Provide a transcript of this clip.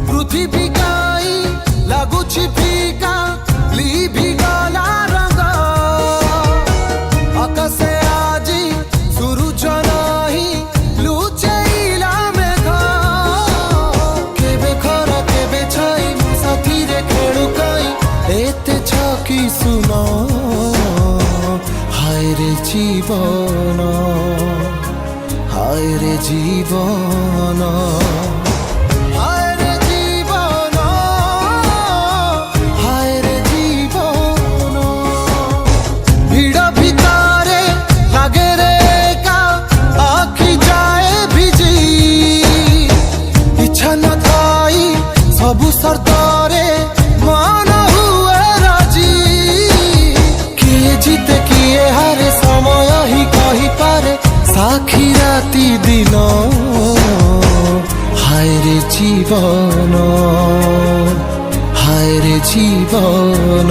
पृथ्वी काई लगुछि फीका लिभि गला रंग आकाशे आजी सूरज नाही लुचैला मेघ केबे खरा केबे छाई मो साथी रे खेलु काई एते छकी सुनो हाय रे जीवन हाय रे जीवन हाय रे जीवन हाय रे जीवन ভিড় ভিতরে লাগে রে একা আখি যায় ভিজি ইচ্ছা না থাই সবু সর্তরে মন হুয়ে রাজি কিয়ে জিতে কিয়ে হারে সময় হি কহি পারে সাক্ষী রাতি দিন হায় রে জীবন হায় রে জীবন।